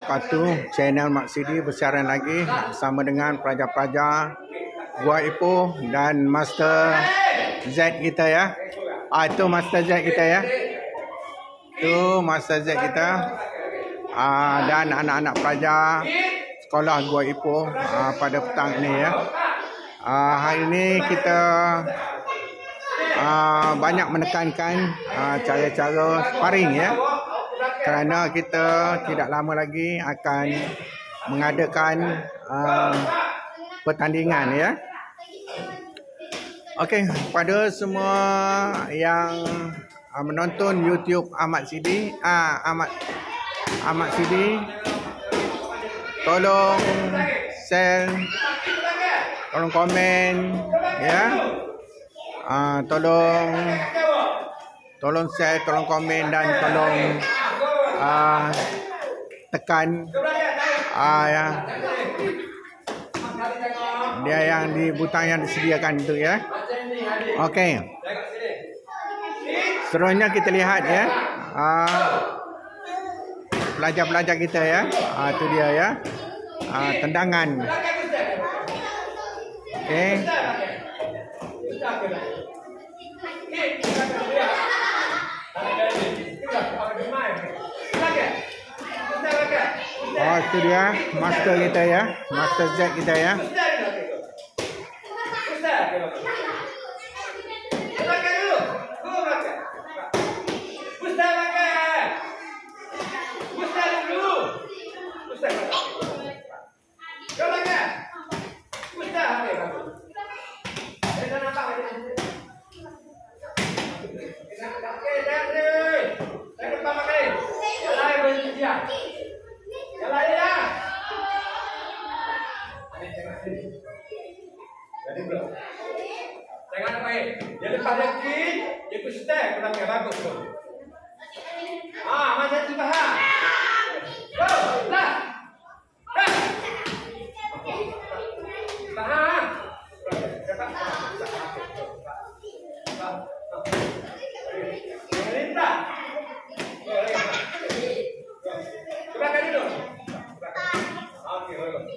Lepas tu channel Mak Sidi bersiaran lagi bersama dengan pelajar-pelajar Gua Ipoh dan Master Z kita ya. Itu Master Z kita ya. Itu Master Z kita. Dan anak-anak pelajar sekolah Gua Ipoh pada petang ini ya. Hari ini kita banyak menekankan cara-cara sparring ya. Kerana kita tidak lama lagi akan mengadakan pertandingan ya. Okey, kepada semua yang menonton YouTube Ahmad Sidi, Ahmad Sidi, tolong share, tolong komen ya. Tolong share, tolong komen dan tolong tekan ya. Dia yang di butang yang disediakan itu ya. Okey. Seterusnya kita lihat ya. Pelajar-pelajar kita ya. Itu dia ya. Tendangan. Okey. Itu dia master kita ya. Master Z kita ya. Jangan apa dia lepas lagi, dia ku step ke belakang bagus tu. Macam tu faham. Go, lah. Faham. Perintah. Ke belakang dulu. Okey, bagus.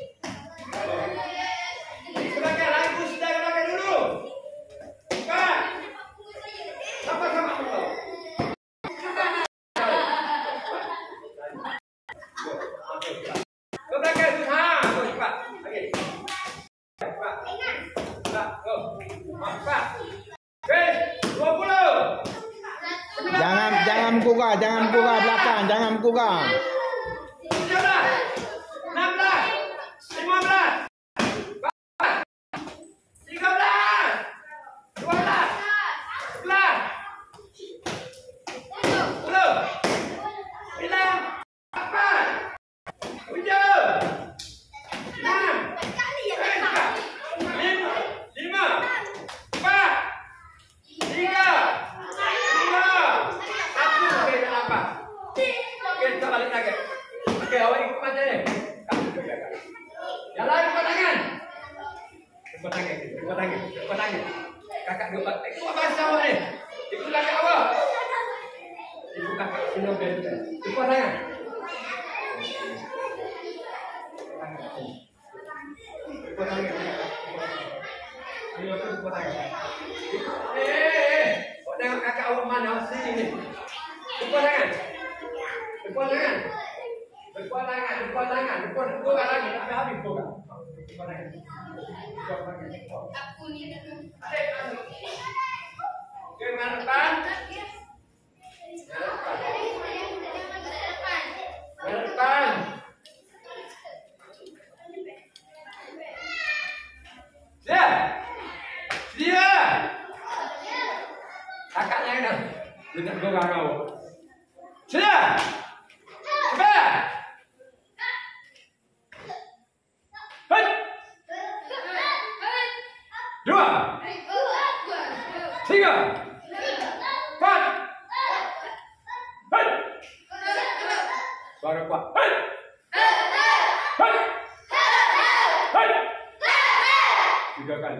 Jangan buka belakang, jangan buka. 16, 15, 13, 12, 11, 10, 9, 8, 7, 6, 5, 4, 3, kita balik lagi. Okey, awak ikut macam ni. Jalan ikut tangan. Ikut tangan. Kakak dua. Ikut bahasa awak ni. Ikut kakak awak. Ikut kakak sini okey. Ikut tangan. Ikut tangan. Ikut tangan. Kau tengok kakak awak mana sini ni. Ikut tangan. Depan tangan. Depan lagi. Tak habis buka. Depan tangan. Aku ni tak tahu. Okey, mana depan? Mana depan? Dia. Kakak lain dah. Dia tak gerak kau. Sudah. Suara kuat. Tiga kali.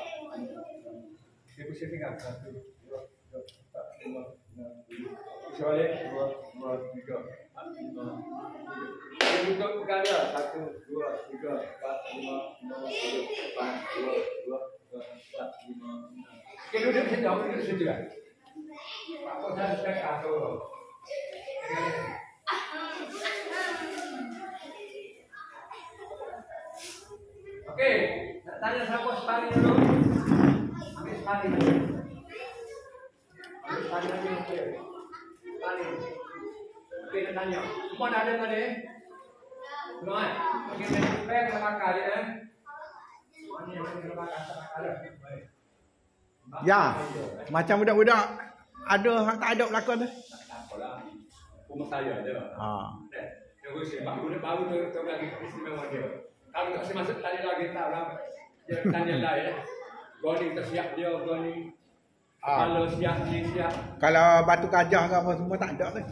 Dia pusing tinggal 1, 2, 3, 4, 5, 6, 7. Pusing balik 2, 2, 3, 4, 5. Dia tutup pegang dia 1, 2, 3, 4, 5, 6, 7, 8, 2, 4, 5. Okey, duduk situ, duduk situ kan. Pak Bos dah cakap tu. Okey, nak tanya siapa sparring dulu? Ambil sparring dulu. Ambil sparring dulu, okey. Sparring. Okey, nak tanya. Semua dah ada tadi? Semua kan? Okey, nak pair dengan bakar dia. Mana yang kena bakar dia? Baik. Ya, macam budak-budak ada hak tak ada berlakon tu. Tak apalah. Rumah saya ada. Yang gue sih, baru tu lagi istimewa dia. Kalau tak saya masuk tadi lagi tak lah. Dia tanya lah ya. Goni tak siap dia, goni. Kalau siap ni siap. Kalau batu kajah ke apa semua tak ada tu.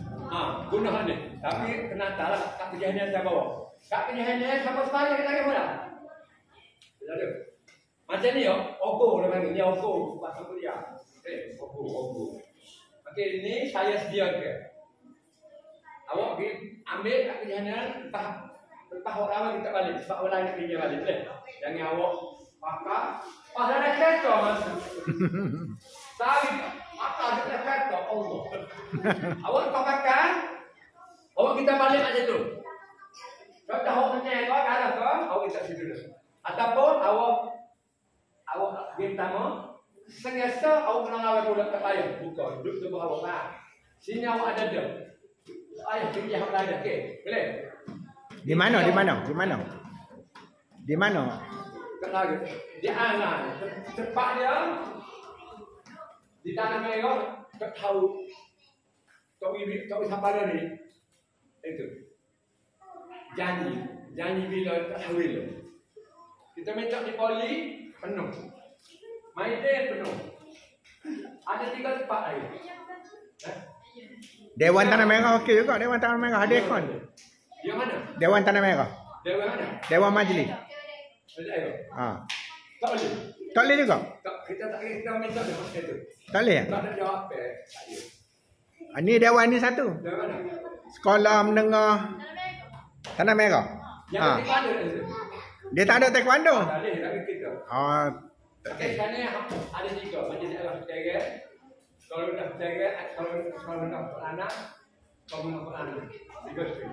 Guna ni. Tapi kena tak lah kat kejadian saya bawa. Kat kejadian siapa sekali kita lagi mula. Ada. Macam ni yo, ogo dia panggil. Ni ogo bahasa Korea. Ogo. Okey, ni saya sediakan. Awak pergi ambil kat kejadian lepas awak lama kita balik. Sebab orang lain nak pinjam balik. Jangan awak pakar. Pasal ada kereta masuk. Tapi pakar ada kereta. Allah. Awak pakar. Awak kita balik aja tu. Contoh awak tanya kau ada kau. Awak kita situ dulu. Ataupun awak game pertama. Sengaja awak kena ngawal pula tak payah. Buka. Duduk tu awak lah. Sini awak ada dia. Ayah pergi yang lain. Okey. Boleh? Di mana? Lagi. Dia anak. Cepat dia. Di tanah mereka. Tak tahu. Tak siapa dia ni. Itu. Janji bila tak tahu bila. Kita minta di poli. Penuh. Main dia penuh. Ada 3 tempat lagi. Dewan Tanah Merah okey juga. Dewan Tanah Merah ada aircon. Yang mana? Dewan Tanah Merah. Dewan mana? Dewan Majlis. Tak boleh. Tak boleh juga. Kita minta dia macam tu. Tak boleh. Tak ada jawab tak ada. Ni dewan ni satu. Dewan mana? Sekolah Menengah Tanah Merah. Yang kita ada tu. Dia tak ada taekwondo. Tak ada tapi kita. Okey, sekarang ada 3. Majlis al-Fatihah. Kalau dah percaya, kalau dah anak, kau mengaku anak. 3 string.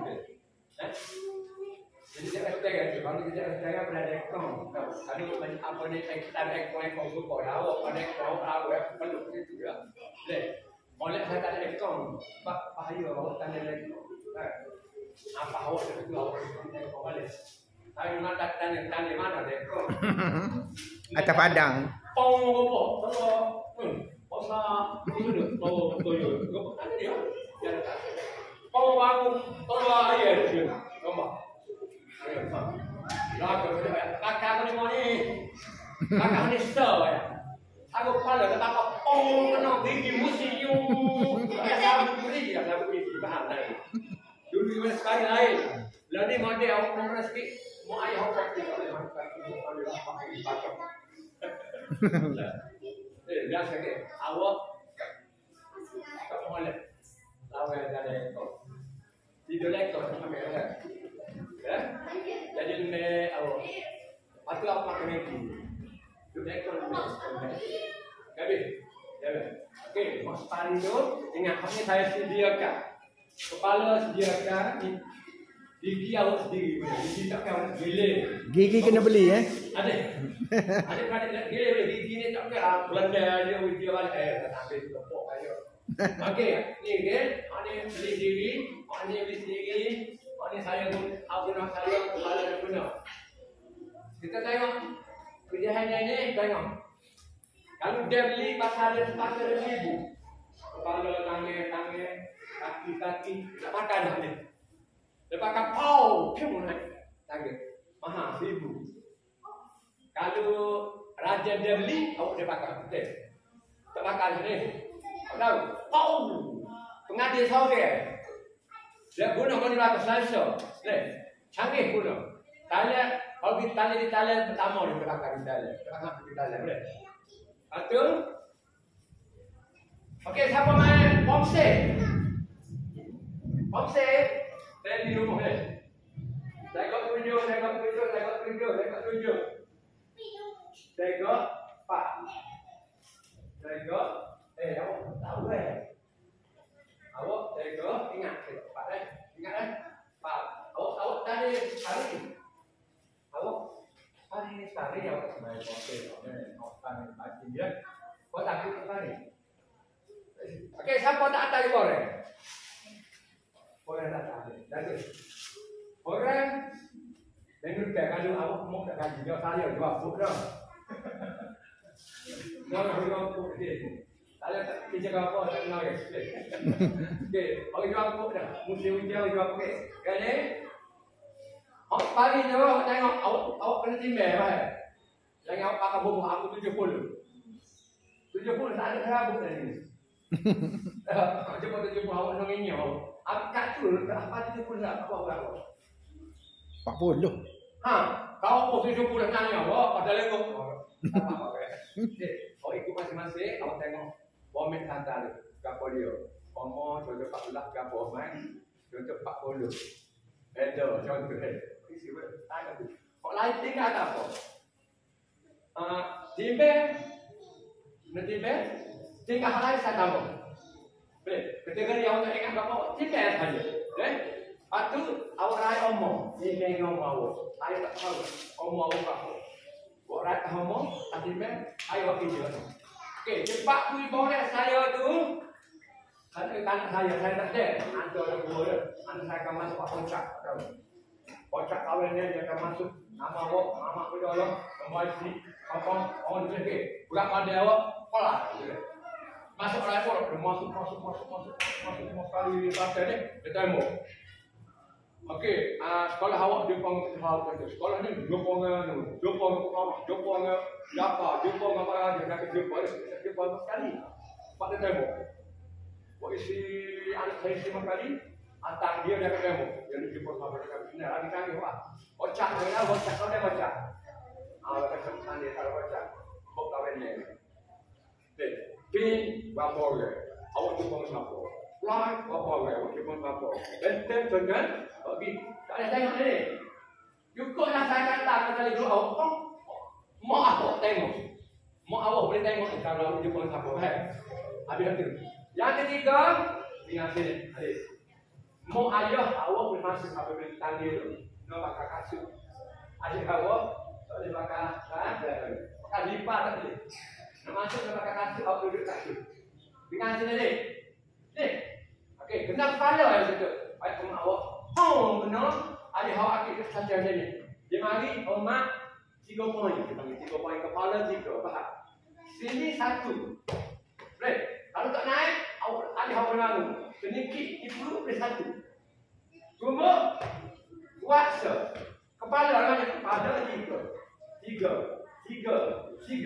Jadi saya percaya tu. Kalau kita percaya pada ekor, ada banyak apa ni ekor super. Awak pada ekor awak perlu itu juga. Leh, oleh saya tak ada ekor, bahaya awak tanya lagi. Apa awak itu awak ekor balik. Tapi mana tanya mana ekor? Atas padang. Kalau Masa toyo, ada dia. Kau bangun, tolong ayah dia. Nampak? Kakak ni mana? Kakak ni star ya. Aku kepala kata apa? Kena pergi museum. Saya beri, faham tak? Dulu sekali lain. Lalu ni mana awak nak sikit? Mau ayah awak pergi. Biasa ke? Awak tak boleh. Lawan ada ekor. Tidur ekor sampai kan? Ya? Jadi ni awak. Patut apa makan lagi? Tidur ekor ni. Gabi. Ya. Okey, mas pari tu ingat apa saya sediakan. Kepala sediakan, gigi awak sendiri. Gigi tak kau gile. Gigi kena beli Ada. Ada pada nak gile boleh gigi ni tak kau belanja dia video balik tak ambil tepuk aja. Okey, ni ke? Ani beli sendiri, ani beli sendiri, ani saya pun guna saya kepala nak guna. Kita tengok kerjaannya ni tengok. Kalau dia beli pasal RM1,000, kepala, tangan, kaki, tak pakai dah ni. Dia pakai pau, piu naik. Tangan, mahal RM1,000. Kalau raja dia beli, awak dia pakai betul. Tak pakai dah ni. Awak tahu, pau, pengadil sore. Dia guna kau ni pakai selesa. Ni, canggih guna. Talian, kalau kita talian di talian pertama dia pakai di talian. Dia pakai di talian, boleh? Betul? Okey, siapa main boxing? Boxing? Saya di rumah ni. Tengok tunjuk. Tengok, Pak. Tengok, awak tahu awak tengok, ingat Pak ingat Pak. Awak tadi hari. Awak hari awak main boxing. Awak main dia. Kau takut hari. Okey, siapa tak tahu korang? Orang tak tahu. Jadi, orang dengar kalau awak mau tak kaji dia saya juga pun dah. Nak juga pun dia. Saya tak kerja apa tak kenal ya. Okey, orang juga pun dah. Mesti ujian juga okey. Jadi, awak pagi ni awak tengok awak kena timbang apa? Jangan awak pakai bumbu aku 70. 70 tak ada serabut tadi. Coba 70 awak nak ngenyau. Aku kat tu apa 70 tak apa berapa? 40. Kau pun 70 nak ngenyau awak pada lengkok. Tak apa-apa. Kau ikut masing-masing, awak tengok format hantar dia. Gapo dia? Umur contoh 14 gapo main. Contoh 40. Betul, contoh dia. Isi ber. Tak ada. Kau lain tinggal tak apa? Timbang. Nanti tinggal hal lain saya tambah. Boleh. Ketika dia awak ingat apa? Timbang saja. Lepas tu awak raya omong. Timbang omong awak. Saya tak tahu. Omong awak apa. Awak raya omong. Timbang. Saya awak kerja. Okey. Cepat pun boleh saya tu. Kan saya tak ada. Antar orang tua dia. Antar saya akan masuk kocak. Kocak kawan dia akan masuk. Nama awak. Nama aku dalam. Kembali sini. Orang tu lagi. Bukan pada awak. Pola. Masuk orang pun. Masuk kali pasal ni. Dia temu. Okey. Sekolah awak jumpa hal macam sekolah ni jumpa apa dia nak jumpa sekali. Pak dia temu. Buat isi anak saya isi kali. Antang dia dah ketemu. Dia jumpa sama dekat sini. Lagi kali Pak. Bocah kau dia bocah. Awak kata dia kalau bocah. Bok kawan ni. Pin berapa orang? Awak jumpa siapa? Fly berapa orang? Awak jumpa siapa? Dan dengan bagi tak ada tengok ni. Cukuplah saya kata kali dulu awak. Mau awak tengok. Mau awak boleh tengok kalau awak jumpa siapa. Habis itu. Yang ketiga, ingat sini. Mau ayah awak boleh masuk apabila tanya tu. Nak pakai kasut. Adik awak tak boleh pakai lipat tak boleh. Nak masuk nak pakai kasut, awak duduk kasut. Ingat sini ni. Ni. Okey, kena kepala yang situ. Baik rumah awak. Kena. Adik awak akik saja ni. Dia mari, mak 3 poin. Dia panggil 3 poin kepala 3. Faham? Sini 1. Baik. Kalau tak naik, adik awak menanggu. Sedikit di perut boleh 1. Cuma kuasa. Kepala namanya kepala 3.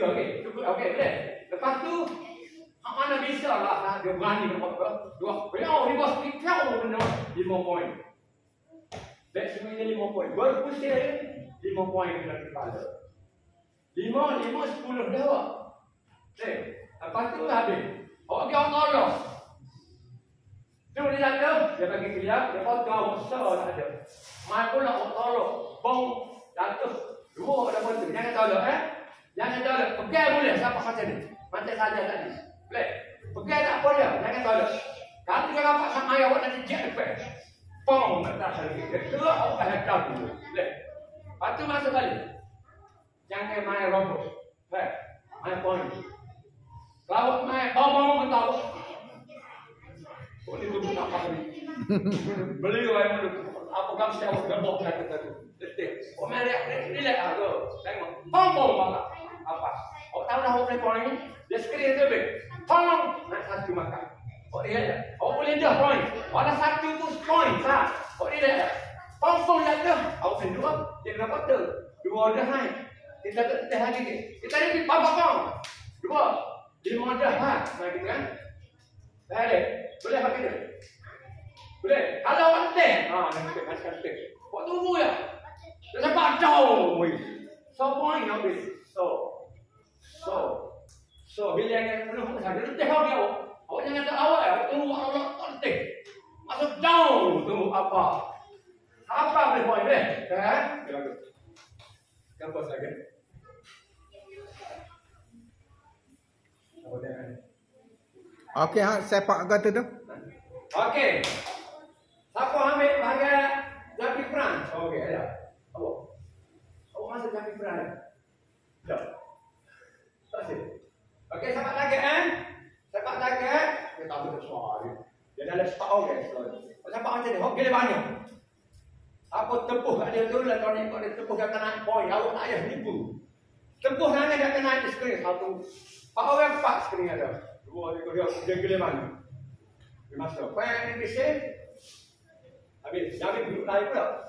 Okey. Cukup okey, boleh. Lepas tu mana bisa lah dia berani nak buat 2. Beliau ni bos pikau benar 5 poin. Baik semuanya 5 poin. Baru pusing 5 poin dalam kepala. 5 10 dah. Lepas tu habis. Awak pergi orang tolong. Tu dia ada, dia bagi kelihatan, dia potong besar tak ada. Mai pula awak tolong. Bong, jatuh. Dua pada potong. Jangan tolong Jangan tolong. Pegang boleh siapa kata ni. Macam saja tadi. Boleh. Pegang tak apa dia. Jangan tolong. Kalau dia rapat sama ayah awak nanti jatuh depan. Pong, atas lagi. Terus awak dah down dulu. Boleh. Lepas tu masuk balik. Jangan main robot. Main point. Kalau main bom tahu. Boleh tu nak apa ni? Beli orang apa kamu siapa gembok kata tu. Detik. Oh main relax aku. Tengok. Bom makan. Apa? Oh tahu dah boleh point. Dia skrin tu be. Bom nak satu makan. Oh dia. Oh boleh dah point. Ada satu tu point sah. Oh dia. Bom dah. Aku sendiri. Dia kenapa tu? Dua dah hai. Kita dah lagi. Kita ni babak kau. Dua. Dia dah ha. Mari kita kan. Boleh. Boleh apa kita? Boleh. Kalau awak teh. Nanti masukkan teh. Awak tunggu ya. Dia sampai jauh. So point nak beli. So bila yang penuh saja dia teh dia. Awak jangan tak awak ya. Tunggu awak teh. Masuk jauh. Tunggu apa? Apa boleh point deh? Kan? Bagus. Kampus lagi. Okey, sepak kata tu. Okey. Siapa ambil bahagian Jaki Peran? Okey, ada. Awak masuk Jaki Peran. Dah. Terus. Okey, siapa target Siapa target? Kita tahu tu soal. Dia dah lepas okey. Siapa macam ni? Okey dia banyak. Apa tepuh kat dia tu lah kalau ni dia tepuh dia akan naik poin. Awak tak payah nipu. Tepuh nanya dia akan naik skrin satu. Pak orang 4 skrin ada. Dua dia gila mana? Dia masuk. Pen ni bising. Habis. Jangan duduk lain pula.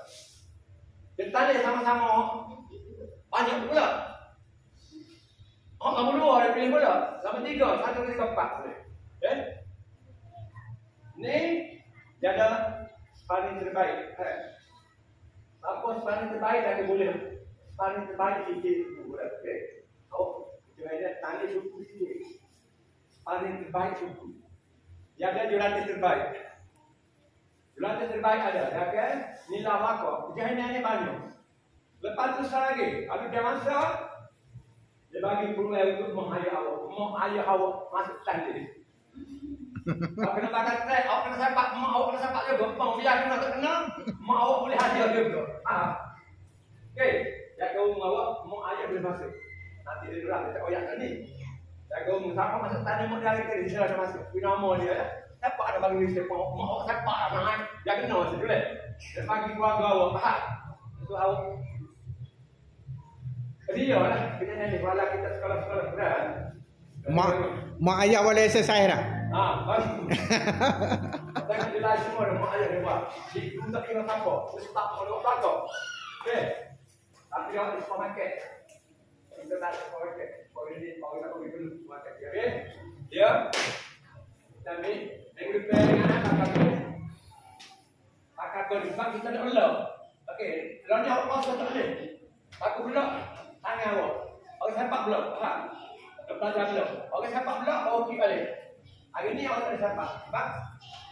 Dia tanya sama-sama. Banyak pula. Nombor 2 dia pilih pula. Nombor 3. 1, 2, 3, 4. Ni. Dia ada sparring terbaik. Apa sparring terbaik dah boleh. Sparring terbaik sikit. Okey. Dia tanya suku sikit. Paling terbaik suku. Dia ada jurulatih terbaik. Jurulatih terbaik ada. Ya kan? Nila Mako. Kejahitannya banyak. Lepas tu lagi. Kalau dia masuk, dia bagi peluang untuk mengayah awak masuk tanding. Awak kena bakar track. Awak kena sepak. Awak kena sepak juga. Biar kena tak kena. Mak awak boleh hadiah juga. Okey. Ya kau awak ayah boleh masuk. Nanti dia gerak. Dia tak koyak kat ni. Jaga siapa masuk tadi mak dia ke dia dah masuk. Nama dia ya. Siapa ada bagi dia mak siapa nak dia kena masuk dulu. Dia bagi keluarga awak faham. Itu awak. Dia lah kita ni wala kita sekolah-sekolah kan. Mak ayah boleh selesai dah. Bagus. Jangan jelas semua mak ayah dia buat. Di tak kena siapa. Terus tak mau belakang. Okey. Tapi dia di supermarket. Kita tak supermarket. Ini kalau kita pergi dulu market dia. Okey. Dia dan ni minggu depan dengan anak kakak sebab kita nak belok. Okey, kalau ni awak masuk tak boleh. Aku belok tangan awak. Orang sepak belok, faham? Lepas dah belok. Orang sepak belok, awak pergi balik. Hari ni awak tak ada sepak. Sebab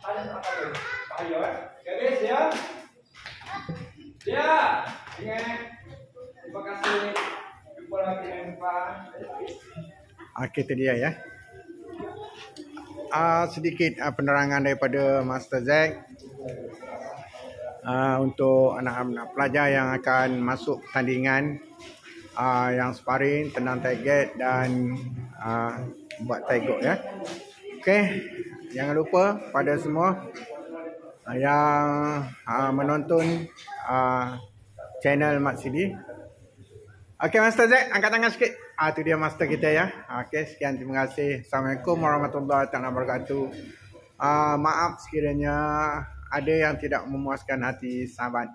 ada sepak apa? Bahaya Okey, siap. Siap. Ingat. Terima kasih. Jumpa lagi dengan depan. Okey, itu dia ya. Sedikit penerangan daripada Master Zack untuk anak-anak pelajar yang akan masuk pertandingan yang sparring, tendang target dan buat taekwondo ya. Okey, jangan lupa pada semua yang menonton channel Mat Sidi. Okey, Master Zack, angkat tangan sikit. Itu dia master kita ya. Okey, sekian, terima kasih. Assalamualaikum warahmatullahi wabarakatuh. Maaf sekiranya ada yang tidak memuaskan hati sahabat.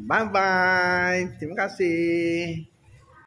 Bye bye. Terima kasih.